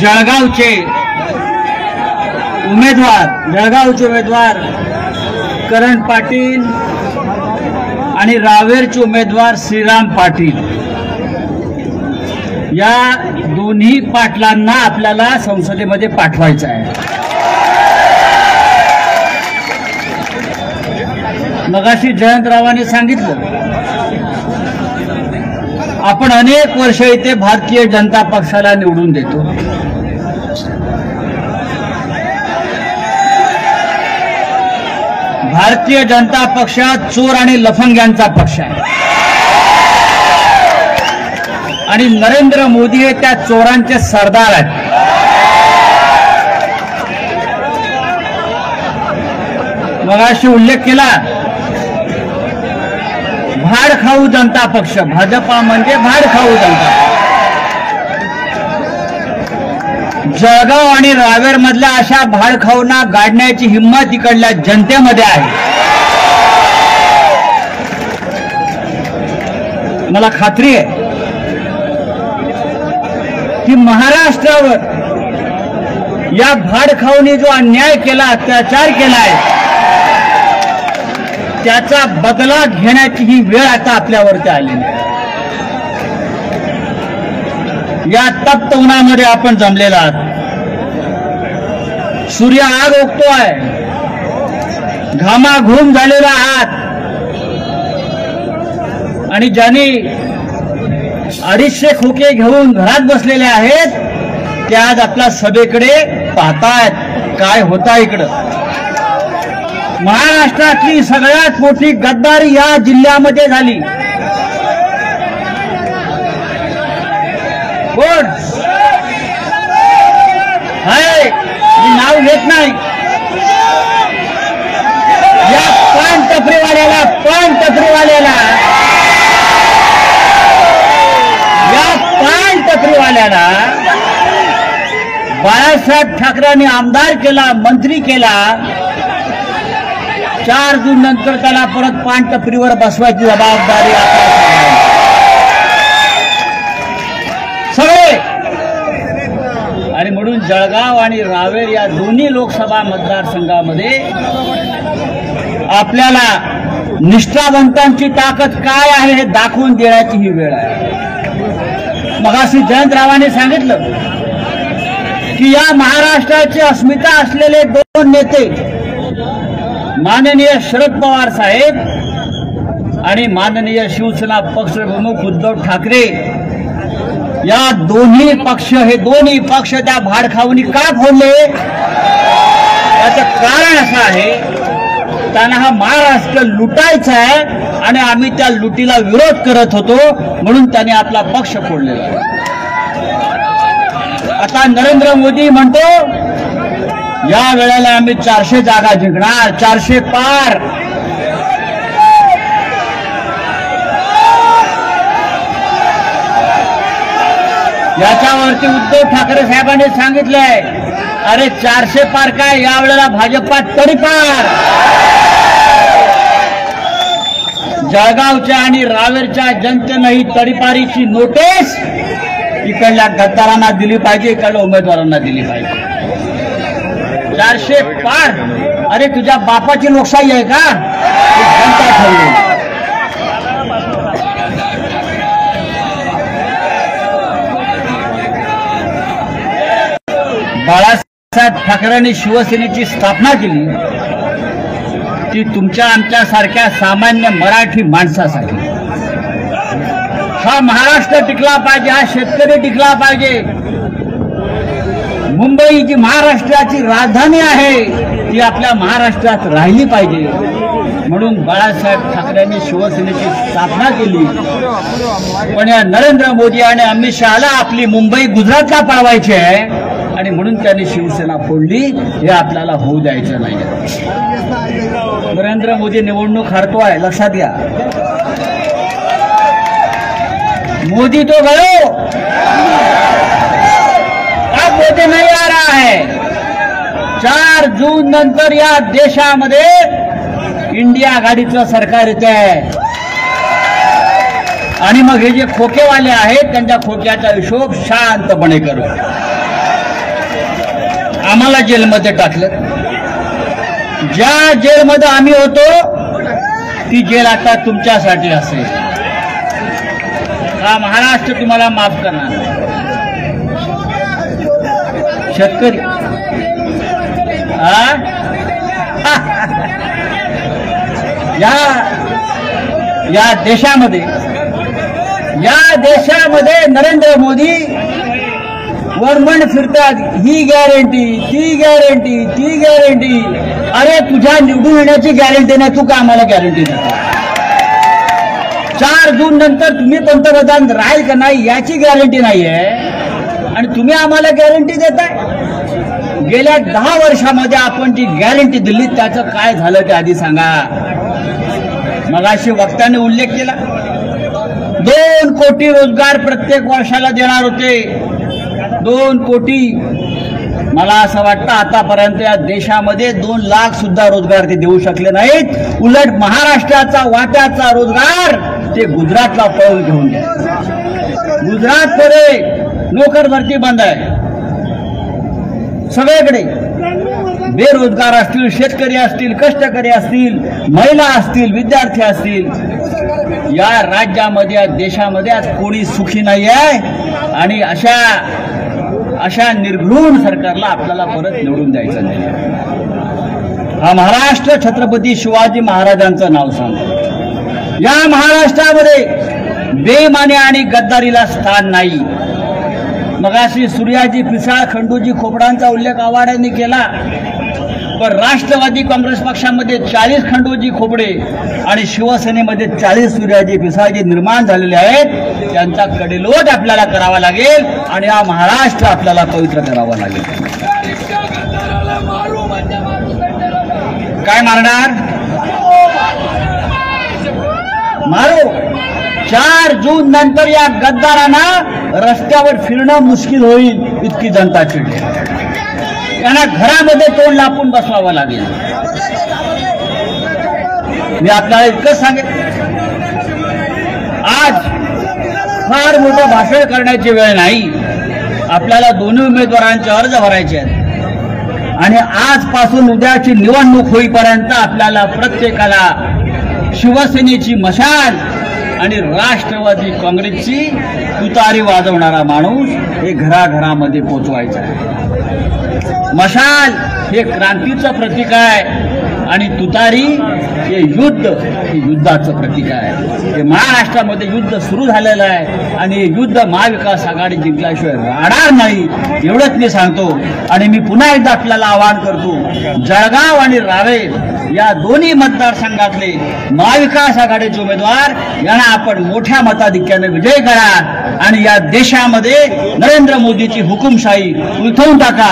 जळगावचे उमेदवार करण पाटील आणि रावेरचे उमेदवार श्रीराम पाटील या दोन्ही पाटलांना आपल्याला संसदेमध्ये पाठवायचं आहे। मगाशी जयंतरावांनी सांगितलं, आपण अनेक वर्ष इथे भारतीय जनता पक्षाला निवडून देतो। भारतीय जनता पक्षात चोर आणि लफंग्यांचा पक्ष आहे आणि नरेंद्र मोदी हे त्या चोरांचे सरदार आहेत। मगाशी उल्लेख केला, भाडखाऊ जनता पक्ष, भाजपा म्हणजे भाडखाऊ जनता। जळगाव आणि रावेर मधल्या अशा भाडखाऊंना गाडण्याची हिंमत इकडल्या जनतेमध्ये आहे। मला खात्री आहे की महाराष्ट्रावर या भाडखाऊंनी जो अन्याय केला, अत्याचार केलाय, त्याचा बदला घेण्याची ही वेळ आता आपल्यावरती आलेली आहे। या तप्त उन्हामध्ये आपण जमलेला आहात, सूर्य आग ओकतोय, घामाघूम झालेला आहात आणि ज्यांनी 250 खोके घेऊन घरात बसलेले आहेत ते आज आपल्या सभेकडे पाहतायत काय होता इकडं। महाराष्ट्रातली सगळ्यात मोठी गद्दारी या जिल्ह्यामध्ये झाली। कोण आहे मी नाव घेत नाही, या पान टपरीवाल्याला बाळासाहेब ठाकरेंनी आमदार केला, मंत्री केला। 4 जून नंतर त्याला परत पान टपरीवर बसवायची जबाबदारी सगळे। आणि म्हणून जळगाव आणि रावेर या दोन्ही लोकसभा मतदारसंघामध्ये आपल्याला निष्ठावंतांची ताकद काय आहे हे दाखवून देण्याची ही वेळ आहे। मगाशी जयंतरावांनी सांगितलं की या महाराष्ट्राची अस्मिता असलेले 2 नेते माननीय शरद पवार साहेब आणि माननीय शिवसेना पक्षप्रमुख उद्धव ठाकरे, या दोन्ही पक्ष त्या भाडखाऊंनी का फोडले याचं कारण असं आहे, त्यांना हा महाराष्ट्र लुटायचा आहे आणि आम्ही त्या लुटीला विरोध करत होतो म्हणून त्यांनी आपला पक्ष फोडलेला आहे। आता नरेंद्र मोदी म्हणतो या वेळेला आम्ही 400 जागा जिंकणार, 400 पार। याच्यावरती उद्धव ठाकरे साहेबांनी सांगितलंय, अरे 400 पार काय, यावेळेला भाजपा तडीपार। जळगावच्या आणि रावेरच्या जनतेनं ही तडीपारीची नोटीस इकडल्या गद्दारांना दिली पाहिजे, इकडल्या उमेदवारांना दिली पाहिजे। 400 पार, अरे तुझ्या बापाची लोकशाही आहे का? जनता ठरवली। बाळासाहेब ठाकरेंनी शिवसेनेची स्थापना केली ती तुमच्या आमच्या सारख्या सामान्य मराठी माणसासाठी। हा महाराष्ट्र टिकला पाहिजे, हा शेतकरी टिकला पाहिजे। मुंबई जी महाराष्ट्राची राजधानी आहे ती आपल्या महाराष्ट्रात राहिली पाहिजे, म्हणून बाळासाहेब ठाकरेंनी शिवसेनेची स्थापना केली। पण या नरेंद्र मोदी आणि अमित शहाला आपली मुंबई गुजरातला पळवायची आहे आणि म्हणून त्यांनी शिवसेना फोडली, हे आपल्याला होऊ द्यायचं नाही। नरेंद्र मोदी निवडणूक हरतोय, लक्षात घ्या। मोदी तो गयो, अब मोदी नहीं आ रहा है। 4 जून नंतर या देशामध्ये इंडिया आघाडीचं सरकार येते आहे आणि मग हे जे खोकेवाले आहेत त्यांच्या खोक्याचा हिशोब शांतपणे करू। आम्हाला जेलमध्ये टाकलं. ज्या जेलमध्ये आम्ही होतो ती जेल आता तुमच्यासाठी असेल. हा महाराष्ट्र तुम्हाला माफ करणार. शेतकरी या देशामध्ये नरेंद्र मोदी वरमण फिरतात. ही गॅरंटी, ती गॅरंटी, ती गॅरंटी. अरे तुझ्या निवडून येण्याची गॅरंटी नाही, तू का आम्हाला गॅरंटी देतो? 4 जून नंतर तुम्ही पंतप्रधान राहील का नाही याची गॅरंटी नाहीये आणि तुम्ही आम्हाला गॅरंटी देताय. गेल्या 10 वर्षामध्ये आपण जी गॅरंटी दिली त्याचं काय झालं ते आधी सांगा. मगाशी वक्त्याने उल्लेख केला 2 कोटी रोजगार प्रत्येक वर्षाला देणार होते. 2 कोटी. मला असं वाटतं आतापर्यंत या देशामध्ये 2 लाख सुद्धा रोजगार ते देऊ शकले नाहीत. उलट महाराष्ट्राचा वाट्याचा रोजगार ते गुजरातला पळून घेऊन गेले. गुजरातमध्ये नोकर भरती बंद आहे. सगळीकडे बेरोजगार असतील, शेतकरी असतील, कष्टकरी असतील, महिला असतील, विद्यार्थी असतील. या राज्यामध्ये या देशामध्ये आज कोणी सुखी नाही आहे आणि अशा निर्घृण सरकारला आपल्याला परत निवडून द्यायचं नाही. हा महाराष्ट्र छत्रपती शिवाजी महाराजांचं नाव सांगतो. या महाराष्ट्रामध्ये बेईमानी आणि गद्दारीला स्थान नाही. मगाशी सूर्याजी पिसाळ, खंडूजी खोपडांचा उल्लेख आव्हाडांनी केला, पण राष्ट्रवादी काँग्रेस पक्षामध्ये 40 खंडूजी खोपडे आणि शिवसेनेमध्ये 40 सूर्याजी पिसाळजी निर्माण झालेले आहेत. त्यांचा कडेलोट आपल्याला करावा लागेल आणि हा महाराष्ट्र आपल्याला पवित्र करावा लागेल. काय मारणार? मारू. 4 जून नंतर या गद्दारांना रस्त्यावर फिरणं मुश्किल होईल इतकी जनता चिडली. त्यांना घरामध्ये तोंड लापून बसवावं लागेल. मी आपल्याला इतकंच सांगेन, आज फार मोठं भाषण करण्याची वेळ नाही. आपल्याला दोन्ही उमेदवारांचे अर्ज भरायचे आहेत आणि आजपासून उद्याची निवडणूक होईपर्यंत आपल्याला प्रत्येकाला शिवसेनेची मशाल आणि राष्ट्रवादी काँग्रेसची तुतारी वाजवणारा माणूस हे घराघरामध्ये पोचवायचा आहे. मशाल हे क्रांतीचं प्रतीक आहे आणि तुतारी हे युद्धाचं प्रतीक आहे. हे महाराष्ट्रामध्ये युद्ध सुरू झालेलं आहे आणि हे युद्ध महाविकास आघाडी जिंकल्याशिवाय राहणार नाही एवढंच मी सांगतो. आणि मी पुन्हा एकदा आपल्याला आवाहन करतो, जळगाव आणि रावेर या दोन्ही मतदारसंघातले महाविकास आघाडीचे उमेदवार यांना आपण मोठ्या मताधिक्याने विजयी करा आणि या देशामध्ये नरेंद्र मोदीची हुकुमशाही उलथवून टाका.